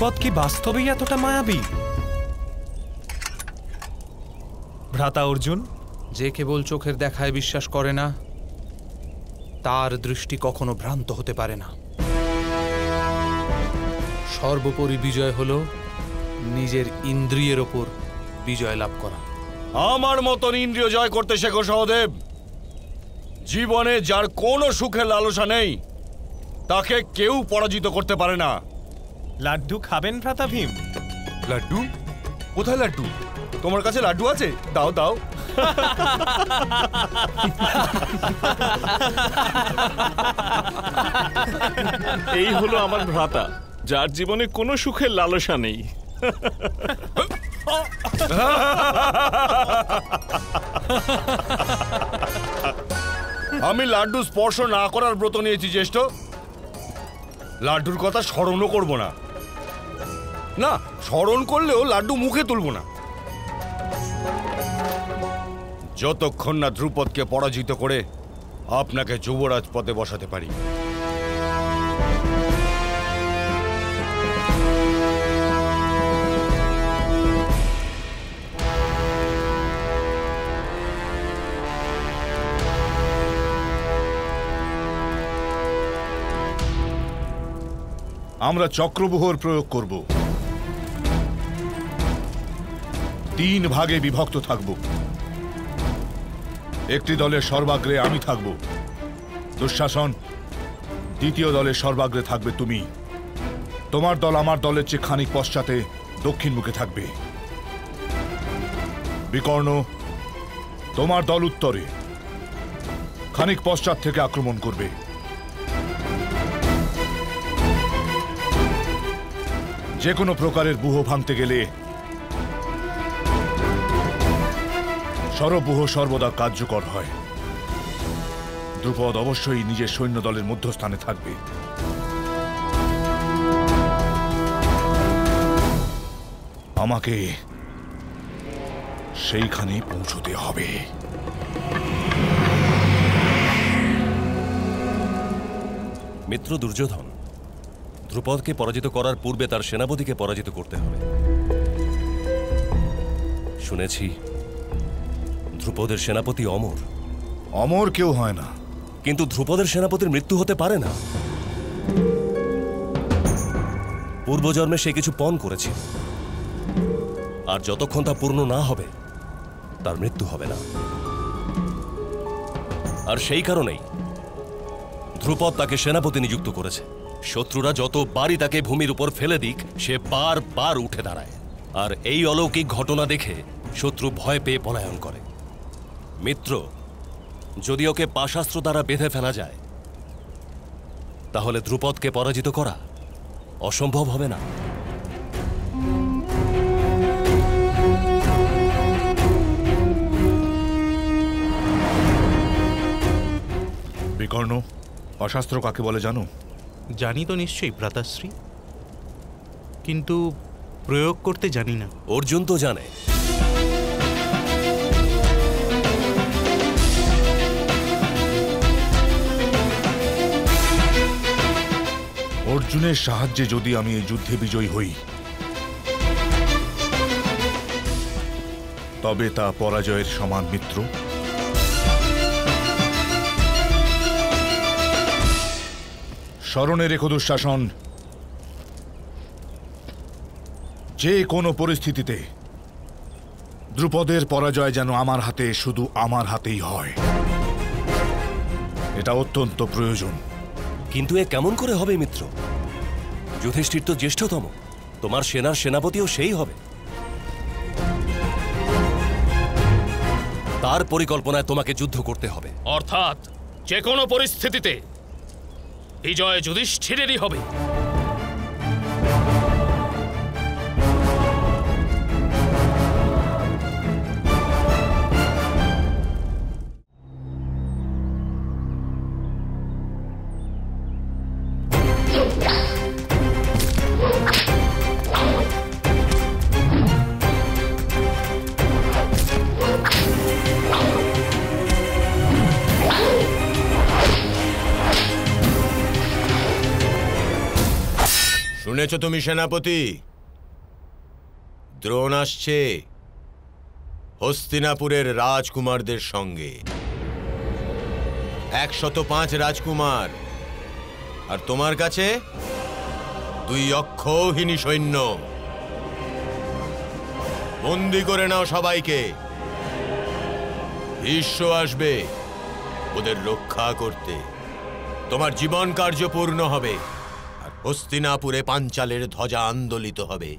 ধ্রুপদ কি বাস্তবেই এতটা মায়াবী? ভ্রাতা অর্জুন, যে কেবল চোখের দেখায় বিশ্বাস করে না, তার দৃষ্টি কখনো ভ্রান্ত হতে পারে না। সর্বোপরি বিজয় হল নিজের ইন্দ্রিয়ের ওপর বিজয় লাভ করা। আমার মতন ইন্দ্রিয় জয় করতে শেখো সহদেব। জীবনে যার কোনো সুখের লালসা নেই, তাকে কেউ পরাজিত করতে পারে না। লাড্ডু খাবেন ভ্রাতা ভীম? লাড্ডু? কোথায় লাড্ডু? তোমার কাছে লাড্ডু আছে? দাও দাও। এই হলো আমার ভ্রাতা, যার জীবনে কোনো সুখের লালসা নেই। আমি লাড্ডু স্পর্শ না করার ব্রত নিয়েছি জ্যেষ্ঠ। লাড্ডুর কথা স্মরণও করব না। না, স্মরণ করলেও লাড্ডু মুখে তুলব না, যতক্ষণ না ধ্রুপদকে পরাজিত করে আপনাকে যুবরাজ পদে বসাতে পারি। আমরা চক্রব্যূহর প্রয়োগ করব। 3 ভাগে বিভক্ত থাকব। একটি দলের সর্বাগ্রে আমি থাকব, দুঃশাসন। দ্বিতীয় দলের সর্বাগ্রে থাকবে তুমি। তোমার দল আমার দলের চেয়ে খানিক পশ্চাতে দক্ষিণ মুখে থাকবে। বিকর্ণ, তোমার দল উত্তরে খানিক পশ্চাৎ থেকে আক্রমণ করবে। যে কোনো প্রকারের ব্যূহ ভাঙতে গেলে সরব্যূহ সর্বদা কার্যকর হয়। দ্রুপদ অবশ্যই নিজের সৈন্য দলের মধ্যস্থানে থাকবে। আমাকে সেইখানে পৌঁছতে হবে। মিত্র দুর্যোধন, ধ্রুপদকে পরাজিত করার পূর্বে তার সেনাপতিকে পরাজিত করতে হবে। শুনেছি ধ্রুপদের সেনাপতি অমর। অমর কেউ হয় না। কিন্তু ধ্রুপদের সেনাপতির মৃত্যু হতে পারে না। পূর্বজন্মে সে কিছু পণ করেছিল, আর যতক্ষণ তা পূর্ণ না হবে তার মৃত্যু হবে না। আর সেই কারণেই ধ্রুপদ তাকে সেনাপতি নিযুক্ত করেছে। শত্রুরা যতবারই তাকে ভূমির উপর ফেলে দিক, সে বারবার উঠে দাঁড়ায়। আর এই অলৌকিক ঘটনা দেখে শত্রু ভয় পেয়ে পলায়ন করে। মিত্র, যদি ওকে পাশাস্ত্র দ্বারা বেঁধে ফেলা যায়, তাহলে ধ্রুপদকে পরাজিত করা অসম্ভব হবে না। বিকর্ণ, অশাস্ত্র কাকে বলে জানো? জানি তো নিশ্চয়ই ভ্রাতাশ্রী, কিন্তু প্রয়োগ করতে জানি না। অর্জুন তো জানে। অর্জুনের সাহায্যে যদি আমি এই যুদ্ধে বিজয়ী হই, তবে তা পরাজয়ের সমান মিত্র। স্মরণে রেখো দুঃশাসন, যে কোনো পরিস্থিতিতে দ্রুপদের পরাজয় যেন আমার হাতে, শুধু আমার হাতেই হয়। এটা অত্যন্ত প্রয়োজন। কিন্তু এ কেমন করে হবে মিত্র? যুধিষ্ঠির তো জ্যেষ্ঠতম, তোমার সেনার সেনাপতিও সেই হবে। তার পরিকল্পনায় তোমাকে যুদ্ধ করতে হবে। অর্থাৎ যে কোনো পরিস্থিতিতে বিজয় যুধিষ্ঠিরেরই হবে। শুনেছ তুমি সেনাপতি? দ্রোণ আসছে হস্তিনাপুরের রাজকুমারদের সঙ্গে। 105 রাজকুমার, আর তোমার কাছে 2 অক্ষৌহিনী সৈন্য। বন্দি করে নাও সবাইকে। ভীষ্ম আসবে ওদের রক্ষা করতে। তোমার জীবন কার্য পূর্ণ হবে, আর হস্তিনাপুরে পাঞ্চালের ধ্বজা আন্দোলিত হবে।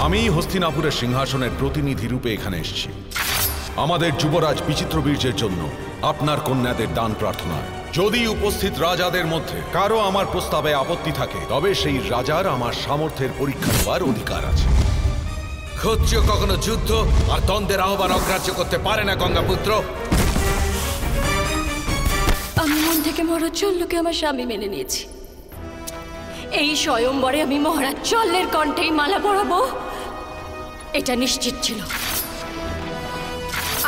আমি হস্তিনাপুরের সিংহাসনের প্রতিনিধি রূপে এখানে এসেছি আমাদের যুবরাজ বিচিত্রবীর্যের জন্য আপনার কন্যাদের দান প্রার্থনায়। যদি উপস্থিত রাজাদের মধ্যে কারো আমার প্রস্তাবে আপত্তি থাকে, তবে সেই রাজার আমার সামর্থ্যের পরীক্ষা নেওয়ার অধিকার আছে। ক্ষত্রিয় কখনো যুদ্ধ আর দ্বন্দ্বের আহ্বান অগ্রাহ্য করতে পারে না গঙ্গাপুত্র। আমি মন থেকে মহারাজ চল্লকে আমার স্বামী মেনে নিয়েছি। এই স্বয়ংবরে আমি মহারাজ চল্লের কণ্ঠেই মালা পরাবো, এটা নিশ্চিত ছিল।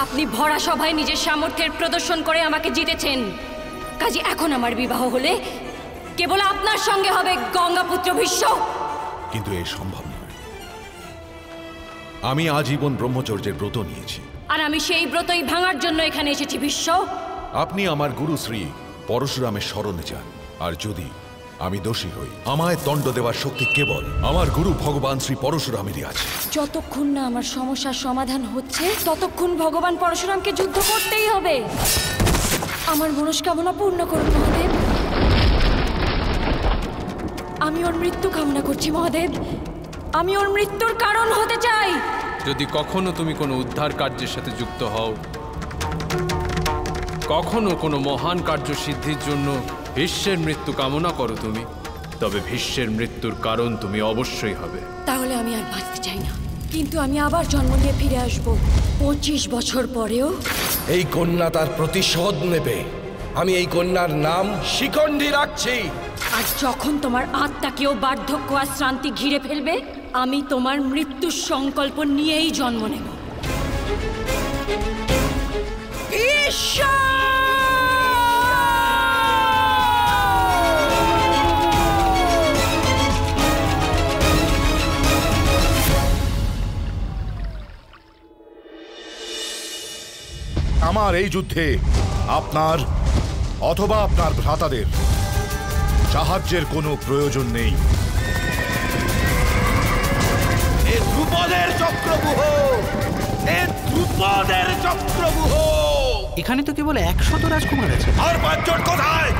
আপনি ভরা সভায় নিজের সামর্থ্যের প্রদর্শন করে আমাকে জিতেছেন, কাজে এখন আমার বিবাহ হলে কেবল আপনার সঙ্গে হবে গঙ্গাপুত্র ভীষ্ম। কিন্তু এ সম্ভব নয়। আমি আজীবন ব্রহ্মচর্যের ব্রত নিয়েছি, আর আমি সেই ব্রতই ভাঙার জন্য এখানে এসেছি ভীষ্ম। আপনি আমার গুরু শ্রী পরশুরামের শরণে যান, আর যদি আমি দোষী হই, আমায় দণ্ড দেওয়ার শক্তি কেবল আমার গুরু ভগবান শ্রী পরশুরামেরই আছে। যতক্ষণ না আমার সমস্যার সমাধান হচ্ছে ততক্ষণ ভগবান পরশুরামকে যুদ্ধ করতেই হবে। আমার মনস্কামনা পূর্ণ করুন মহাদেব। আমি ওর মৃত্যু কামনা করছি মহাদেব, আমি ওর মৃত্যুর কারণ হতে চাই। যদি কখনো তুমি কোনো উদ্ধার কার্যের সাথে যুক্ত হও, কখনো কোনো মহান কার্য সিদ্ধির জন্য ভীষ্মের মৃত্যু কামনা করো তুমি, তবে ভীষ্মের মৃত্যুর কারণ তুমি অবশ্যই হবে। তাহলে আমি আর বাঁচতে চাই না, কিন্তু আমি আবার জন্ম নিয়ে ফিরে আসব 25 বছর পরেও। এই কন্যা তার প্রতিশোধ নেবে। আমি এই কন্যার নাম শিখণ্ডী রাখছি। আর যখন তোমার আত্মাকেও বার্ধক্য আর শ্রান্তি ঘিরে ফেলবে, আমি তোমার মৃত্যুর সংকল্প নিয়েই জন্ম নেব। আমার এই যুদ্ধে আপনার অথবা আপনার ভ্রাতাদের সাহায্যের কোনো প্রয়োজন নেই। ধ্রুপদের চক্রব্যূহ, ধ্রুপদের চক্রব্যূহ। এখানে তো কেবল 100 রাজকুমার আছে। আর 5 জন কোথায়?